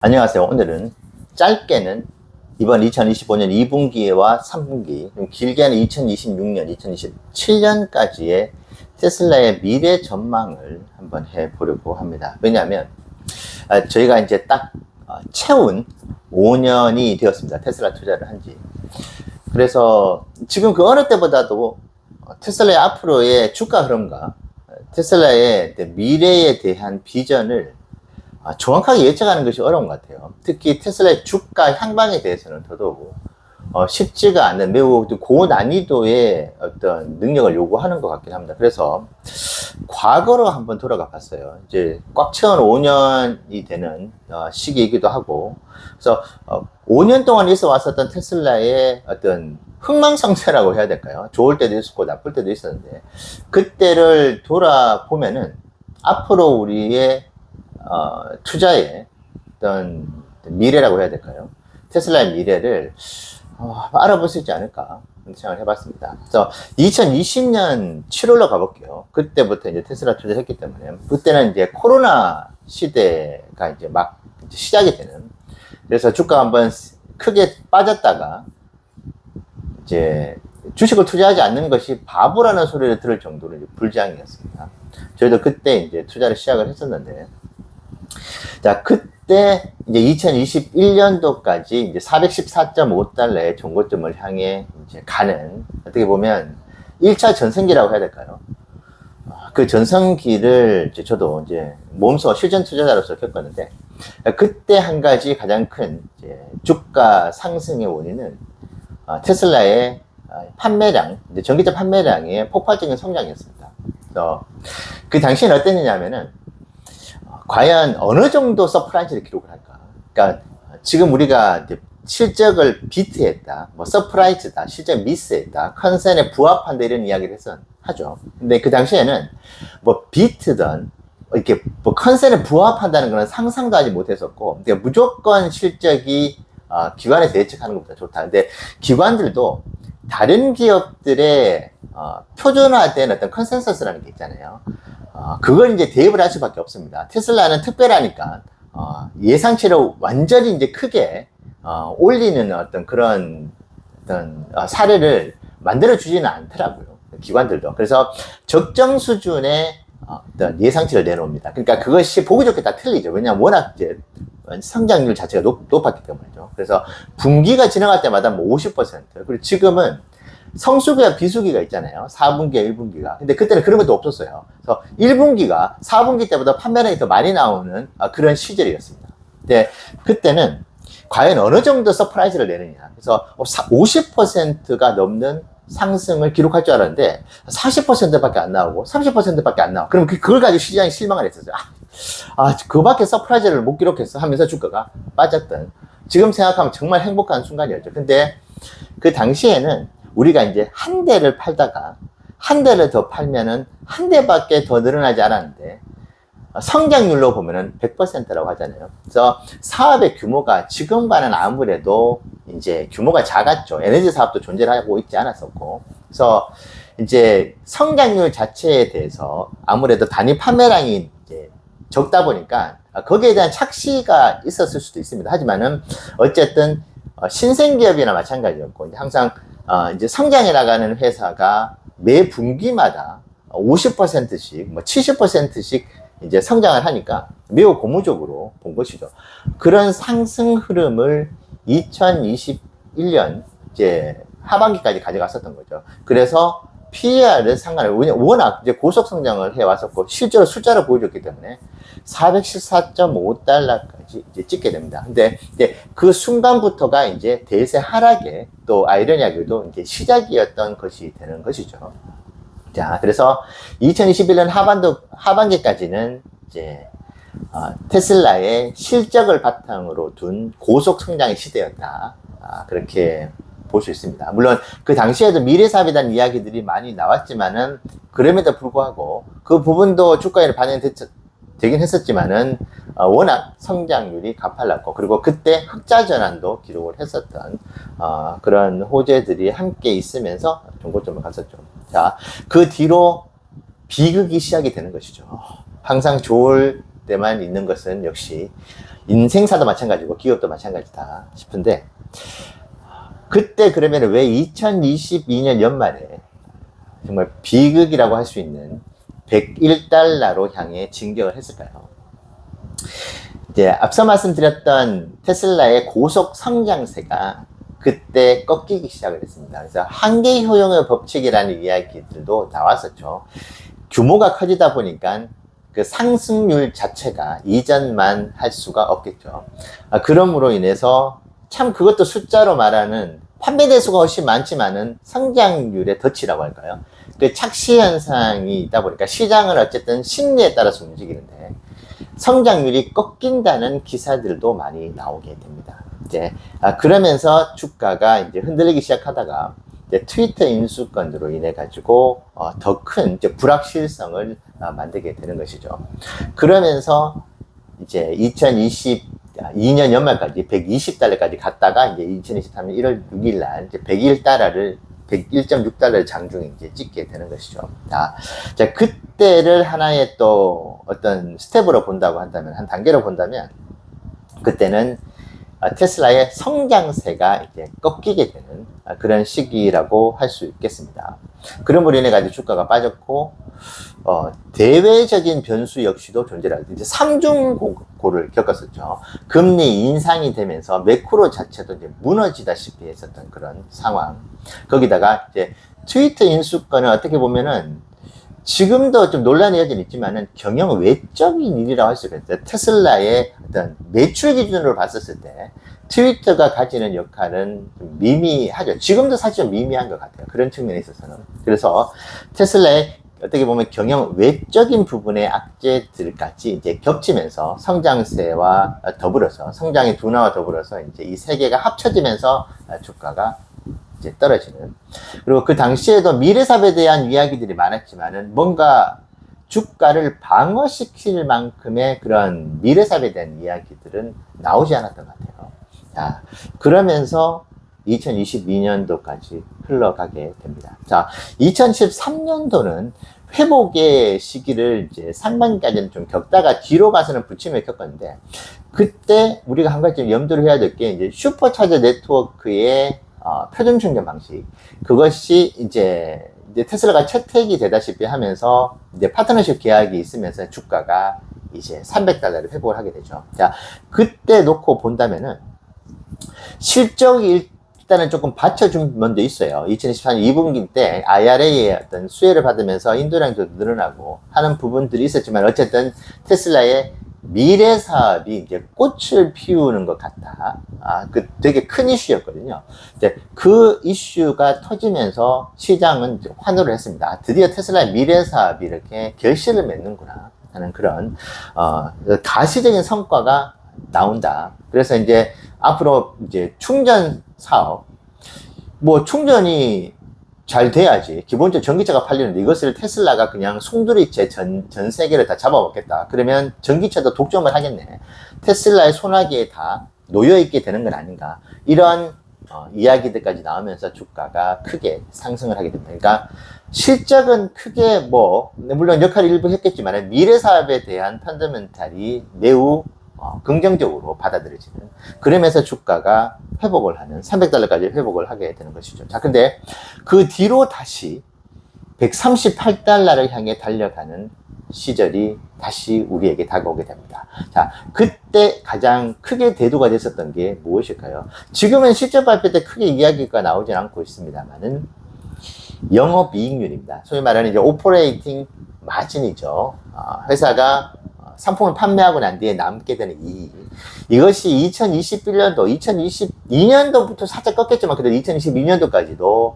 안녕하세요. 오늘은 짧게는 이번 2025년 2분기와 3분기, 길게는 2026년, 2027년까지의 테슬라의 미래 전망을 한번 해보려고 합니다. 왜냐하면 저희가 이제 딱 채운 5년이 되었습니다. 테슬라 투자를 한 지. 그래서 지금 그 어느 때보다도 테슬라의 앞으로의 주가 흐름과 테슬라의 미래에 대한 비전을 정확하게 예측하는 것이 어려운 것 같아요. 특히 테슬라의 주가 향방에 대해서는 더더욱 쉽지가 않은 매우 고난이도의 어떤 능력을 요구하는 것 같긴 합니다. 그래서 과거로 한번 돌아가 봤어요. 이제 꽉 채운 5년이 되는 시기이기도 하고, 그래서 5년 동안 있어 왔었던 테슬라의 어떤 흥망성쇠라고 해야 될까요? 좋을 때도 있었고 나쁠 때도 있었는데, 그때를 돌아보면은 앞으로 우리의 투자의 어떤 미래라고 해야 될까요? 테슬라의 미래를 알아볼 수 있지 않을까 생각을 해봤습니다. 그래서 2020년 7월로 가볼게요. 그때부터 이제 테슬라 투자를 했기 때문에, 그때는 이제 코로나 시대가 이제 막 시작이 되는, 그래서 주가 한번 크게 빠졌다가 이제 주식을 투자하지 않는 것이 바보라는 소리를 들을 정도로 이제 불장이었습니다. 저희도 그때 이제 투자를 시작을 했었는데, 자, 그때 이제 2021년도까지 이제 414.5달러의 종고점을 향해 이제 가는, 어떻게 보면 1차 전성기라고 해야 될까요? 그 전성기를 이제 저도 이제 몸소 실전 투자자로서 겪었는데, 그때 한 가지 가장 큰 이제 주가 상승의 원인은 테슬라의 판매량, 이제 전기차 판매량의 폭발적인 성장이었습니다. 그래서 그 당시에는 어땠느냐면은, 과연 어느 정도 서프라이즈를 기록을 할까? 그러니까 지금 우리가 이제 실적을 비트했다, 뭐 서프라이즈다, 실적 미스했다, 컨센에 부합한다 이런 이야기를 하죠. 근데 그 당시에는 뭐 비트든 이렇게 뭐 컨센에 부합한다는 건 상상도 하지 못했었고, 그러니까 무조건 실적이 기관에서 예측하는 것보다 좋다. 근데 기관들도 다른 기업들의 표준화된 어떤 컨센서스라는 게 있잖아요. 그걸 이제 대입을 할 수밖에 없습니다. 테슬라는 특별하니까 예상치를 완전히 이제 크게 올리는 어떤 그런 어떤 사례를 만들어 주지는 않더라고요. 기관들도. 그래서 적정 수준의 어떤 예상치를 내놓습니다. 그러니까 그것이 보기 좋게 다 틀리죠. 왜냐하면 워낙 이제 성장률 자체가 높았기 때문이죠. 그래서 분기가 지나갈 때마다 뭐 50%, 그리고 지금은 성수기와 비수기가 있잖아요. 4분기와 1분기가. 근데 그때는 그런 것도 없었어요. 그래서 1분기가 4분기 때보다 판매량이 더 많이 나오는 그런 시절이었습니다. 근데 그때는 과연 어느 정도 서프라이즈를 내느냐. 그래서 50%가 넘는 상승을 기록할 줄 알았는데 40%밖에 안 나오고 30%밖에 안 나와. 그럼 그걸 가지고 시장이 실망을 했었어요. 그거밖에 서프라이즈를 못 기록했어 하면서 주가가 빠졌던, 지금 생각하면 정말 행복한 순간이었죠. 근데 그 당시에는 우리가 이제 한 대를 팔다가 한 대를 더 팔면은 한 대밖에 더 늘어나지 않았는데, 성장률로 보면은 100%라고 하잖아요. 그래서 사업의 규모가 지금과는 아무래도 이제 규모가 작았죠. 에너지 사업도 존재를 하고 있지 않았었고, 그래서 이제 성장률 자체에 대해서 아무래도 단위 판매량이 이제 적다 보니까 거기에 대한 착시가 있었을 수도 있습니다. 하지만은 어쨌든 신생기업이나 마찬가지였고, 항상 이제 성장해 나가는 회사가 매 분기마다 50%씩, 뭐 70%씩 이제 성장을 하니까 매우 고무적으로 본 것이죠. 그런 상승 흐름을 2021년 이제 하반기까지 가져갔었던 거죠. 그래서 PER을 워낙 이제 고속 성장을 해왔었고, 실제로 숫자를 보여줬기 때문에 414.5달러까지 이제 찍게 됩니다. 근데 이제 그 순간부터가 이제 대세 하락의 또 아이러니하게도 이제 시작이었던 것이 되는 것이죠. 자, 그래서 2021년 하반기까지는 이제 테슬라의 실적을 바탕으로 둔 고속 성장의 시대였다. 그렇게 볼 수 있습니다. 물론 그 당시에도 미래사업이라는 이야기들이 많이 나왔지만은, 그럼에도 불구하고 그 부분도 주가에 반영되긴 했었지만은 워낙 성장률이 가팔랐고, 그리고 그때 흑자 전환도 기록을 했었던 그런 호재들이 함께 있으면서 종고점을 갔었죠. 자, 그 뒤로 비극이 시작이 되는 것이죠. 항상 좋을 때만 있는 것은 역시 인생사도 마찬가지고 기업도 마찬가지다 싶은데, 그때 그러면 왜 2022년 연말에 정말 비극이라고 할 수 있는 101달러로 향해 진격을 했을까요? 이제 앞서 말씀드렸던 테슬라의 고속 성장세가 그때 꺾이기 시작을 했습니다. 그래서 한계 효용의 법칙이라는 이야기들도 나왔었죠. 규모가 커지다 보니까 그 상승률 자체가 이전만 할 수가 없겠죠. 그러므로 인해서 참 그것도 숫자로 말하는 판매 대수가 훨씬 많지만은 성장률의 덫이라고 할까요? 그 착시 현상이 있다 보니까 시장은 어쨌든 심리에 따라서 움직이는데 성장률이 꺾인다는 기사들도 많이 나오게 됩니다. 이제 그러면서 주가가 이제 흔들리기 시작하다가 이제 트위터 인수건으로 인해 가지고 더 큰 불확실성을 만들게 되는 것이죠. 그러면서 이제 2022년 연말까지 120달러까지 갔다가 이제 2023년 1월 6일 날 이제 101.6달러를 장중에 이제 찍게 되는 것이죠. 자, 그때를 하나의 또 어떤 스텝으로 본다고 한다면, 한 단계로 본다면, 그때는 테슬라의 성장세가 이제 꺾이게 되는 그런 시기라고 할 수 있겠습니다. 그럼으로 인해 가지고 주가가 빠졌고, 대외적인 변수 역시도 존재를 하죠. 이제 삼중고를 겪었었죠. 금리 인상이 되면서 매크로 자체도 이제 무너지다시피 했었던 그런 상황. 거기다가 이제 트위터 인수권은 어떻게 보면은 지금도 좀 논란이 여전히 있지만은 경영 외적인 일이라고 할 수 있겠어요. 테슬라의 어떤 매출 기준으로 봤었을 때 트위터가 가지는 역할은 좀 미미하죠. 지금도 사실 좀 미미한 것 같아요. 그런 측면에 있어서는. 그래서 테슬라의 어떻게 보면 경영 외적인 부분의 악재들까지 이제 겹치면서 성장세와 더불어서 성장의 둔화와 더불어서 이제 이 세 개가 합쳐지면서 주가가 이제 떨어지는. 그리고 그 당시에도 미래사업에 대한 이야기들이 많았지만은 뭔가 주가를 방어시킬 만큼의 그런 미래사업에 대한 이야기들은 나오지 않았던 것 같아요. 자, 그러면서 2022년도까지 흘러가게 됩니다. 자, 2013년도는 회복의 시기를 이제 상반기까지는 좀 겪다가 뒤로 가서는 부침을 겪었는데, 그때 우리가 한 가지 좀 염두를 해야 될 게 이제 슈퍼차저 네트워크의 표준 충전 방식, 그것이 이제 테슬라가 채택이 되다시피 하면서 이제 파트너십 계약이 있으면서 주가가 이제 300달러를 회복을 하게 되죠. 자, 그때 놓고 본다면은 실적이 일단은 조금 받쳐준 면도 있어요. 2024년 2분기 때 IRA의 어떤 수혜를 받으면서 인도량도 늘어나고 하는 부분들이 있었지만, 어쨌든 테슬라의 미래 사업이 이제 꽃을 피우는 것 같다. 그 되게 큰 이슈였거든요. 이제 그 이슈가 터지면서 시장은 이제 환호를 했습니다. 드디어 테슬라의 미래 사업이 이렇게 결실을 맺는구나 하는 그런 가시적인 성과가 나온다. 그래서 이제 앞으로 이제 충전 사업, 뭐 충전이 잘 돼야지 기본적으로 전기차가 팔리는데, 이것을 테슬라가 그냥 송두리째 전 세계를 다 잡아먹겠다. 그러면 전기차도 독점을 하겠네. 테슬라의 손아귀에 다 놓여있게 되는 건 아닌가. 이런 이야기들까지 나오면서 주가가 크게 상승을 하게 됩니다. 그러니까 실적은 크게 물론 역할을 일부 했겠지만 미래 사업에 대한 펀더멘탈이 매우 긍정적으로 받아들여지는, 그러면서 주가가 회복을 하는 300달러까지 회복을 하게 되는 것이죠. 자, 근데 그 뒤로 다시 138달러를 향해 달려가는 시절이 다시 우리에게 다가오게 됩니다. 자, 그때 가장 크게 대두가 됐었던 게 무엇일까요? 지금은 실적 발표 때 크게 이야기가 나오진 않고 있습니다만은 영업이익률입니다. 소위 말하는 이제 오퍼레이팅 마진이죠. 회사가 상품을 판매하고 난 뒤에 남게 되는 이익. 이것이 2021년도, 2022년도부터 살짝 꺾였지만 그래도 2022년도까지도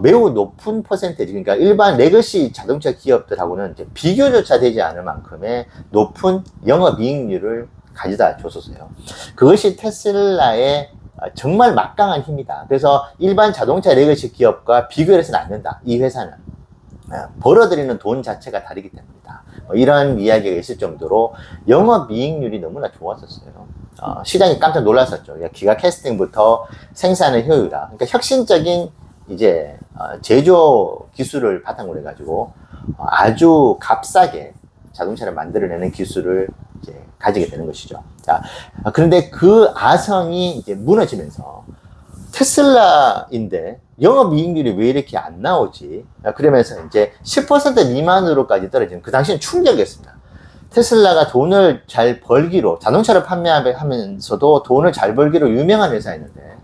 매우 높은 퍼센테이지, 그러니까 일반 레거시 자동차 기업들하고는 이제 비교조차 되지 않을 만큼의 높은 영업이익률을 가져다 줬었어요. 그것이 테슬라의 정말 막강한 힘이다. 그래서 일반 자동차 레거시 기업과 비교해서는 안 된다. 이 회사는 벌어들이는 돈 자체가 다르기 때문이다. 이런 이야기가 있을 정도로 영업이익률이 너무나 좋았었어요. 시장이 깜짝 놀랐었죠. 기가 캐스팅부터 생산의 효율화, 그러니까 혁신적인 이제 제조 기술을 바탕으로 해가지고 아주 값싸게 자동차를 만들어내는 기술을 이제 가지게 되는 것이죠. 자, 그런데 그 아성이 이제 무너지면서 테슬라인데 영업이익률이 왜 이렇게 안 나오지? 그러면서 이제 10% 미만으로까지 떨어지는, 그 당시는 충격이었습니다. 테슬라가 돈을 잘 벌기로, 자동차를 판매하면서도 돈을 잘 벌기로 유명한 회사였는데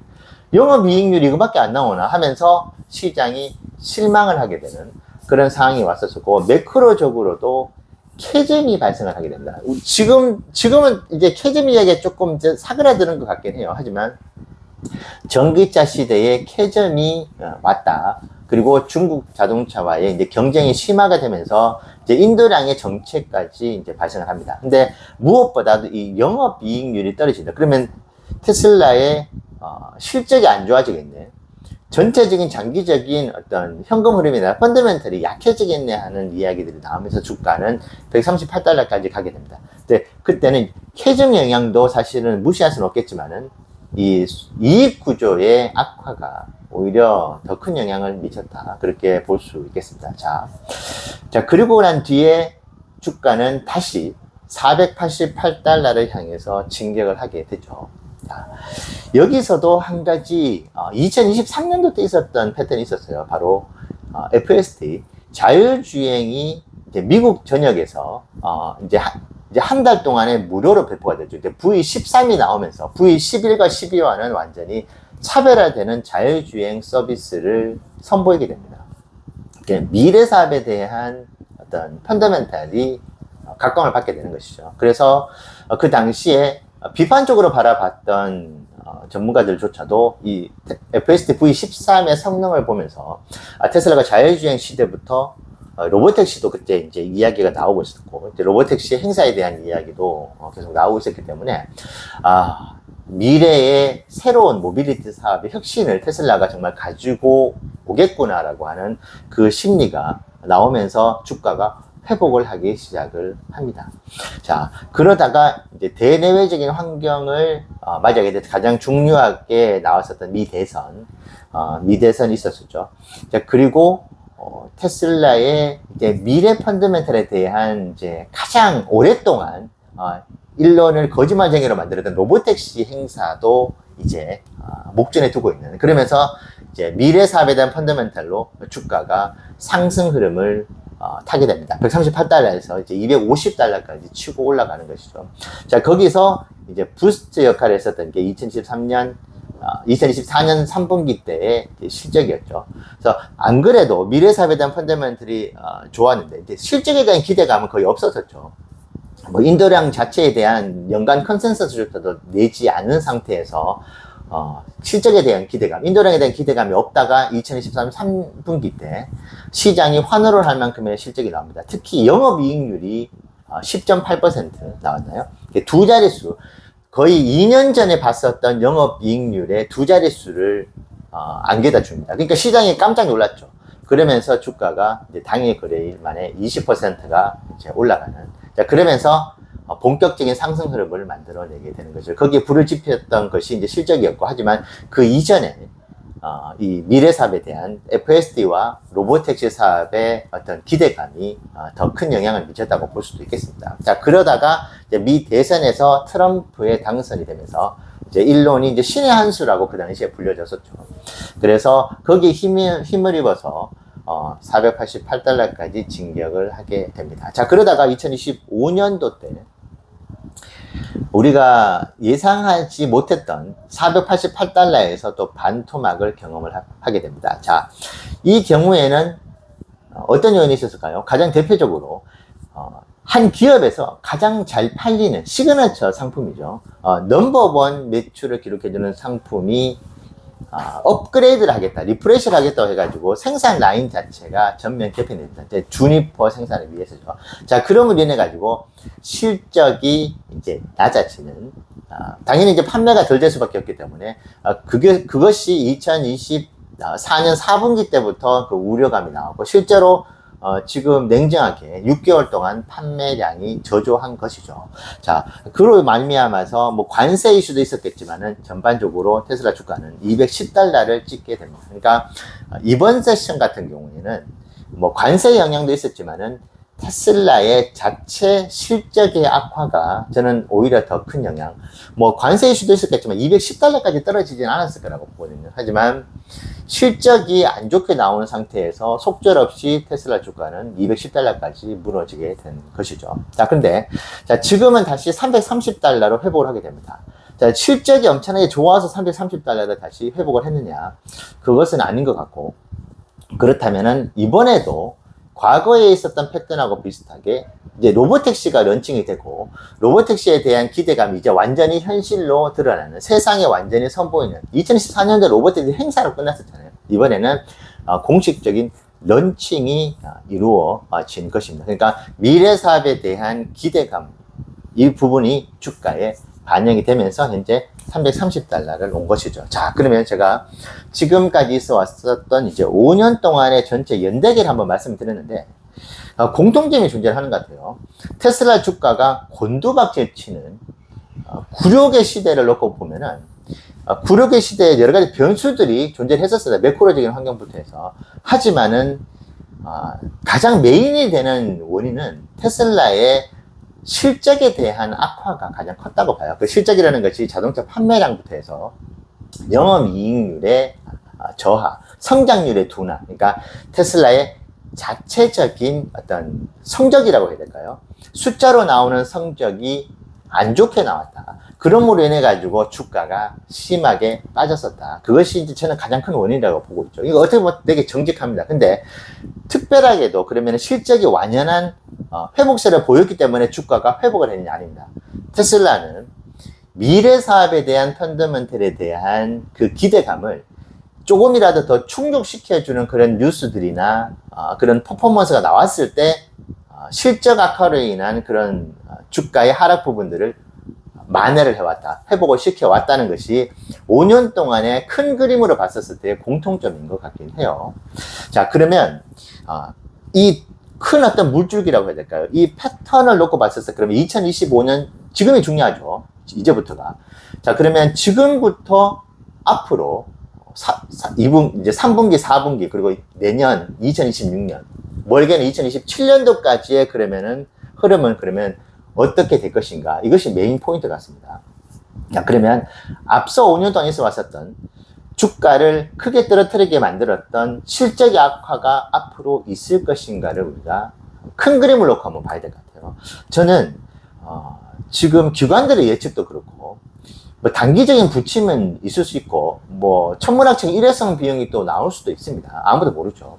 영업이익률이 이거밖에 안 나오나 하면서 시장이 실망을 하게 되는 그런 상황이 왔었고, 매크로적으로도 캐즘이 발생을 하게 됩니다. 지금은 이제 캐즘 이야기가 조금 이제 사그라드는 것 같긴 해요. 하지만 전기차 시대에 캐즘이 왔다. 그리고 중국 자동차와의 이제 경쟁이 심화가 되면서 이제 인도량의 정체까지 이제 발생을 합니다. 근데 무엇보다도 이 영업이익률이 떨어진다. 그러면 테슬라의 실적이 안 좋아지겠네. 전체적인 장기적인 어떤 현금 흐름이나 펀더멘털이 약해지겠네 하는 이야기들이 나오면서 주가는 138달러까지 가게 됩니다. 근데 그때는 캐즘 영향도 사실은 무시할 수는 없겠지만은 이 이익 구조의 악화가 오히려 더 큰 영향을 미쳤다. 그렇게 볼 수 있겠습니다. 자, 그리고 난 뒤에 주가는 다시 488달러를 향해서 진격을 하게 되죠. 자, 여기서도 한 가지 2023년도 때 있었던 패턴이 있었어요. 바로 FSD 자율주행이 이제 미국 전역에서 이제 한 달 동안에 무료로 배포가 되죠. 이제 V13이 나오면서 V11과 12와는 완전히 차별화되는 자율주행 서비스를 선보이게 됩니다. 미래 사업에 대한 어떤 펀더멘탈이 각광을 받게 되는 것이죠. 그래서 그 당시에 비판적으로 바라봤던 전문가들조차도 이 FSD V13의 성능을 보면서 테슬라가 자율주행 시대부터 로보택시도 그때 이제 이야기가 나오고 있었고, 이제 로보택시 행사에 대한 이야기도 계속 나오고 있었기 때문에, 미래의 새로운 모빌리티 사업의 혁신을 테슬라가 정말 가지고 오겠구나라고 하는 그 심리가 나오면서 주가가 회복을 하기 시작을 합니다. 자, 그러다가 이제 대내외적인 환경을 맞이하게 돼서 가장 중요하게 나왔었던 미대선이 있었죠. 자, 그리고 테슬라의 이제 미래 펀더멘털에 대한 이제 가장 오랫동안 일론을 거짓말쟁이로 만들었던 로보택시 행사도 이제 목전에 두고 있는, 그러면서 이제 미래 사업에 대한 펀더멘털로 주가가 상승 흐름을 타게 됩니다. 138달러에서 이제 250달러까지 치고 올라가는 것이죠. 자, 거기서 이제 부스트 역할을 했었던 게 2024년 3분기 때의 실적이었죠. 그래서 안 그래도 미래 사업에 대한 펀더멘털이 좋았는데 이제 실적에 대한 기대감은 거의 없었었죠. 뭐 인도량 자체에 대한 연간 컨센서스조차도 내지 않은 상태에서 실적에 대한 기대감, 인도량에 대한 기대감이 없다가 2023년 3분기 때 시장이 환호를 할 만큼의 실적이 나옵니다. 특히 영업이익률이 10.8% 나왔나요? 두 자릿수, 거의 2년 전에 봤었던 영업이익률의 두 자릿수를 안겨다 줍니다. 그러니까 시장이 깜짝 놀랐죠. 그러면서 주가가 이제 당일 거래일 만에 20%가 이제 올라가는, 자, 그러면서 본격적인 상승 흐름을 만들어내게 되는 거죠. 거기에 불을 지폈던 것이 이제 실적이었고, 하지만 그 이전에 이 미래 사업에 대한 FSD와 로보택시 사업의 어떤 기대감이 더 큰 영향을 미쳤다고 볼 수도 있겠습니다. 자, 그러다가 이제 미 대선에서 트럼프의 당선이 되면서 이제 일론이 이제 신의 한 수라고 그 당시에 불려졌었죠. 그래서 거기에 힘을 입어서 488달러까지 진격을 하게 됩니다. 자, 그러다가 2025년도 때 우리가 예상하지 못했던 488달러에서 또 반토막을 경험을 하게 됩니다. 자, 이 경우에는 어떤 요인이 있었을까요? 가장 대표적으로 한 기업에서 가장 잘 팔리는 시그너처 상품이죠. 넘버원 매출을 기록해주는 상품이 업그레이드를 하겠다, 리프레시를 하겠다고 해가지고 생산 라인 자체가 전면 개편됩니다. 주니퍼 생산을 위해서죠. 자, 그럼으로 인해 가지고 실적이 이제 낮아지는, 당연히 이제 판매가 덜 될 수밖에 없기 때문에 그것이 2024년 4분기 때부터 그 우려감이 나왔고, 실제로 지금 냉정하게 6개월 동안 판매량이 저조한 것이죠. 자, 그로 말미암아서 뭐 관세 이슈도 있었겠지만은 전반적으로 테슬라 주가는 210달러를 찍게 됩니다. 그러니까 이번 세션 같은 경우에는 뭐 관세 영향도 있었지만은 테슬라의 자체 실적의 악화가 저는 오히려 더 큰 영향, 뭐 관세 이슈도 있었겠지만 $210까지 떨어지진 않았을 거라고 보거든요. 하지만 실적이 안 좋게 나오는 상태에서 속절없이 테슬라 주가는 $210까지 무너지게 된 것이죠. 자, 근데 자, 지금은 다시 $330로 회복을 하게 됩니다. 자, 실적이 엄청나게 좋아서 $330로 다시 회복을 했느냐? 그것은 아닌 것 같고, 그렇다면은 이번에도 과거에 있었던 패턴하고 비슷하게 이제 로보택시가 런칭이 되고, 로보택시에 대한 기대감이 이제 완전히 현실로 드러나는, 세상에 완전히 선보이는 2014년도 로보택시 행사로 끝났었잖아요. 이번에는 공식적인 런칭이 이루어진 것입니다. 그러니까 미래 사업에 대한 기대감, 이 부분이 주가에 반영이 되면서 현재 $330를 온 것이죠. 자, 그러면 제가 지금까지 있어 왔었던 이제 5년 동안의 전체 연대기를 한번 말씀드렸는데, 공통점이 존재하는 것 같아요. 테슬라 주가가 곤두박질 치는 굴욕의 시대를 놓고 보면은, 굴욕의 시대에 여러 가지 변수들이 존재했었어요. 매크로적인 환경부터 해서. 하지만은, 가장 메인이 되는 원인은 테슬라의 실적에 대한 악화가 가장 컸다고 봐요. 그 실적이라는 것이 자동차 판매량부터 해서 영업이익률의 저하, 성장률의 둔화, 그러니까 테슬라의 자체적인 어떤 성적이라고 해야 될까요? 숫자로 나오는 성적이 안 좋게 나왔다. 그럼으로 인해 가지고 주가가 심하게 빠졌었다. 그것이 이제 저는 가장 큰 원인이라고 보고 있죠. 이거 어떻게 보면 되게 정직합니다. 근데 특별하게도 그러면 실적이 완연한 회복세를 보였기 때문에 주가가 회복을 했느냐? 아닙니다. 테슬라는 미래 사업에 대한 펀더멘털에 대한 그 기대감을 조금이라도 더 충족시켜주는 그런 뉴스들이나 그런 퍼포먼스가 나왔을 때 실적 악화로 인한 그런 주가의 하락 부분들을 만회를 해왔다, 회복을 시켜왔다는 것이 5년 동안의 큰 그림으로 봤었을 때의 공통점인 것 같긴 해요. 자, 그러면 이 큰 어떤 물줄기라고 해야 될까요? 이 패턴을 놓고 봤었을 때 그러면 2025년, 지금이 중요하죠. 이제부터가. 자, 그러면 지금부터 앞으로 2분, 이제 3분기, 4분기, 그리고 내년 2026년, 멀게는 2027년도까지의 그러면은 흐름은 그러면 어떻게 될 것인가? 이것이 메인 포인트 같습니다. 자, 그러면 앞서 5년 동안 있어 왔었던 주가를 크게 떨어뜨리게 만들었던 실적의 악화가 앞으로 있을 것인가를 우리가 큰 그림을 놓고 한번 봐야 될 것 같아요. 저는 지금 기관들의 예측도 그렇고, 뭐 단기적인 부침은 있을 수 있고, 뭐 천문학적 일회성 비용이 또 나올 수도 있습니다. 아무도 모르죠.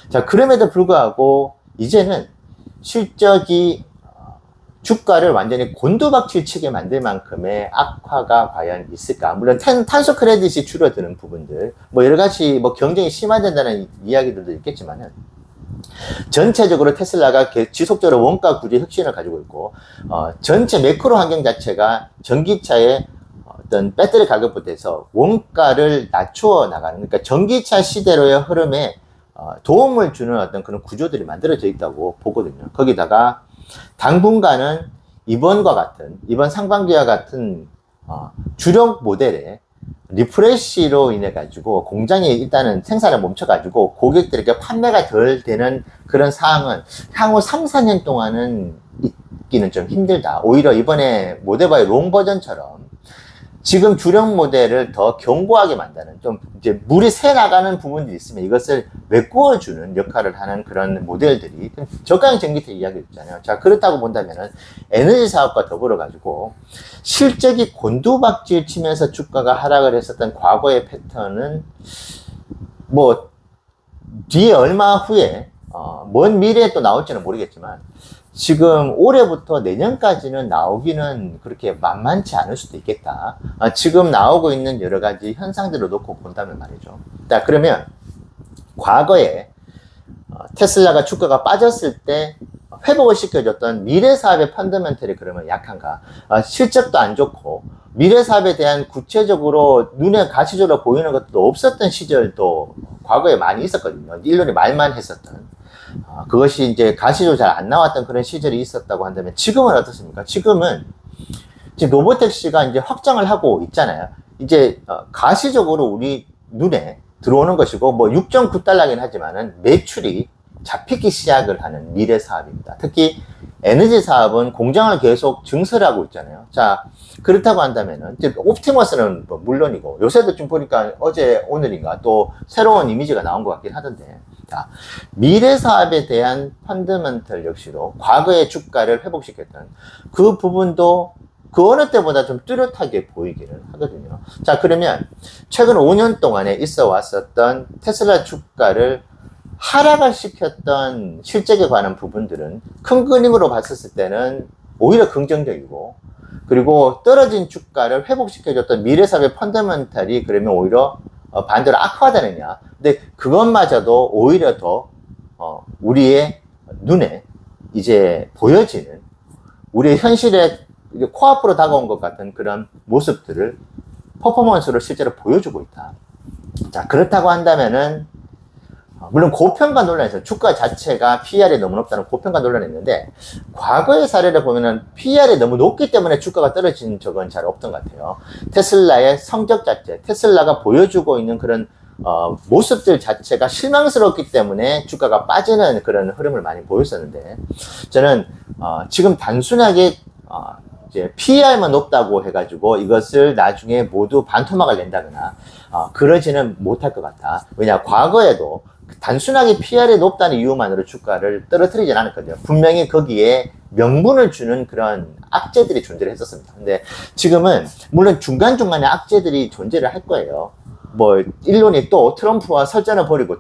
자, 그럼에도 불구하고 이제는 실적이 주가를 완전히 곤두박질 치게 만들 만큼의 악화가 과연 있을까? 물론 탄소 크레딧이 줄어드는 부분들, 뭐 여러 가지 뭐 경쟁이 심화된다는 이야기들도 있겠지만은, 전체적으로 테슬라가 지속적으로 원가 구조 혁신을 가지고 있고, 전체 매크로 환경 자체가 전기차의 어떤 배터리 가격부터 해서 원가를 낮추어 나가는, 그러니까 전기차 시대로의 흐름에 도움을 주는 어떤 그런 구조들이 만들어져 있다고 보거든요. 거기다가 당분간은 이번 상반기와 같은 주력 모델의 리프레시로 인해 가지고 공장이 일단은 생산을 멈춰 가지고 고객들에게 판매가 덜 되는 그런 상황은 향후 3, 4년 동안은 있기는 좀 힘들다. 오히려 이번에 모델 롱 버전처럼 지금 주력 모델을 더 견고하게 만드는, 좀 이제 물이 새 나가는 부분들이 있으면 이것을 메꾸어주는 역할을 하는 그런 모델들이, 저가형 전기차 이야기 있잖아요. 자, 그렇다고 본다면은 에너지 사업과 더불어 가지고 실적이 곤두박질 치면서 주가가 하락을 했었던 과거의 패턴은 뭐 뒤에 얼마 후에 먼 미래에 또 나올지는 모르겠지만, 지금 올해부터 내년까지는 나오기는 그렇게 만만치 않을 수도 있겠다. 지금 나오고 있는 여러 가지 현상들을 놓고 본다면 말이죠. 자, 그러면 과거에 테슬라가 주가가 빠졌을 때 회복을 시켜줬던 미래 사업의 펀더멘털이 그러면 약한가? 실적도 안 좋고 미래 사업에 대한 구체적으로 눈에 가시적으로 보이는 것도 없었던 시절도 과거에 많이 있었거든요. 일론이 말만 했었던. 그것이 이제 가시적으로 잘 안 나왔던 그런 시절이 있었다고 한다면, 지금은 어떻습니까? 지금은 지금 로보택시가 이제 확장을 하고 있잖아요. 이제 가시적으로 우리 눈에 들어오는 것이고, 뭐 $6.9긴 하지만은 매출이 잡히기 시작을 하는 미래 사업입니다. 특히 에너지 사업은 공장을 계속 증설하고 있잖아요. 자, 그렇다고 한다면은, 이제 옵티머스는 뭐 물론이고, 요새도 좀 보니까 어제, 오늘인가 또 새로운 이미지가 나온 것 같긴 하던데, 자, 미래 사업에 대한 펀더멘털 역시도 과거의 주가를 회복시켰던 그 부분도 그 어느 때보다 좀 뚜렷하게 보이기는 하거든요. 자, 그러면 최근 5년 동안에 있어 왔었던 테슬라 주가를 하락을 시켰던 실적에 관한 부분들은 큰 그림으로 봤었을 때는 오히려 긍정적이고, 그리고 떨어진 주가를 회복시켜줬던 미래사업의 펀더멘탈이 그러면 오히려 반대로 악화되느냐. 근데 그것마저도 오히려 더 우리의 눈에 이제 보여지는, 우리의 현실에 코앞으로 다가온 것 같은 그런 모습들을, 퍼포먼스를 실제로 보여주고 있다. 자, 그렇다고 한다면은 물론 고평가 논란이 있어요. 주가 자체가 PR이 너무 높다는 고평가 논란이 있는데, 과거의 사례를 보면은 PR이 너무 높기 때문에 주가가 떨어진 적은 잘 없던 것 같아요. 테슬라의 성적 자체, 테슬라가 보여주고 있는 그런 모습들 자체가 실망스럽기 때문에 주가가 빠지는 그런 흐름을 많이 보였었는데, 저는 지금 단순하게 이제 PR만 높다고 해가지고 이것을 나중에 모두 반토막을 낸다거나 그러지는 못할 것 같다. 왜냐, 과거에도 단순하게 PR이 높다는 이유만으로 주가를 떨어뜨리진 않았거든요. 분명히 거기에 명분을 주는 그런 악재들이 존재를 했었습니다. 근데 지금은 물론 중간중간에 악재들이 존재를 할 거예요. 뭐 일론이 또 트럼프와 설전을 벌이고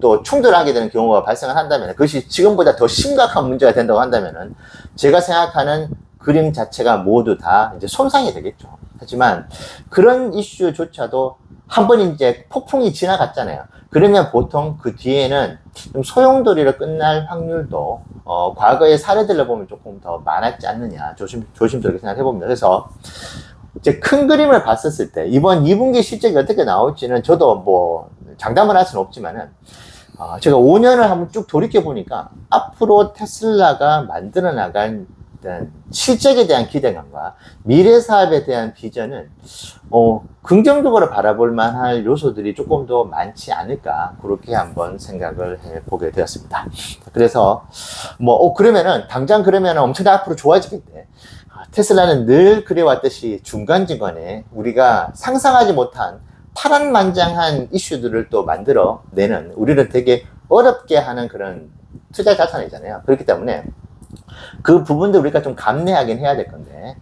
또 충돌하게 되는 경우가 발생을 한다면, 그것이 지금보다 더 심각한 문제가 된다고 한다면은, 제가 생각하는 그림 자체가 모두 다 이제 손상이 되겠죠. 하지만 그런 이슈조차도 한 번 이제 폭풍이 지나갔잖아요. 그러면 보통 그 뒤에는 좀 소용돌이로 끝날 확률도 과거의 사례들을 보면 조금 더 많았지 않느냐, 조심스럽게 생각해 봅니다. 그래서 이제 큰 그림을 봤었을 때 이번 2분기 실적이 어떻게 나올지는 저도 뭐 장담을 할 수는 없지만은, 제가 5년을 한번 쭉 돌이켜 보니까 앞으로 테슬라가 만들어 나간 실적에 대한 기대감과 미래 사업에 대한 비전은 긍정적으로 바라볼 만할 요소들이 조금 더 많지 않을까, 그렇게 한번 생각을 해보게 되었습니다. 그래서 뭐 그러면은 당장 그러면은 엄청나게 앞으로 좋아지겠대. 테슬라는 늘 그래왔듯이 중간중간에 우리가 상상하지 못한 파란만장한 이슈들을 또 만들어내는, 우리를 되게 어렵게 하는 그런 투자 자산이잖아요. 그렇기 때문에 그 부분도 우리가 좀 감내하긴 해야 될 건데,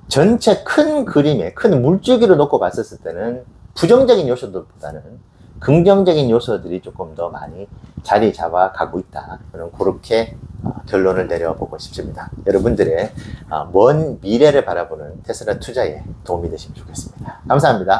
전체 큰 그림에 큰 물줄기로 놓고 봤었을 때는 부정적인 요소들보다는 긍정적인 요소들이 조금 더 많이 자리 잡아가고 있다. 저는 그렇게 결론을 내려보고 싶습니다. 여러분들의 먼 미래를 바라보는 테슬라 투자에 도움이 되시면 좋겠습니다. 감사합니다.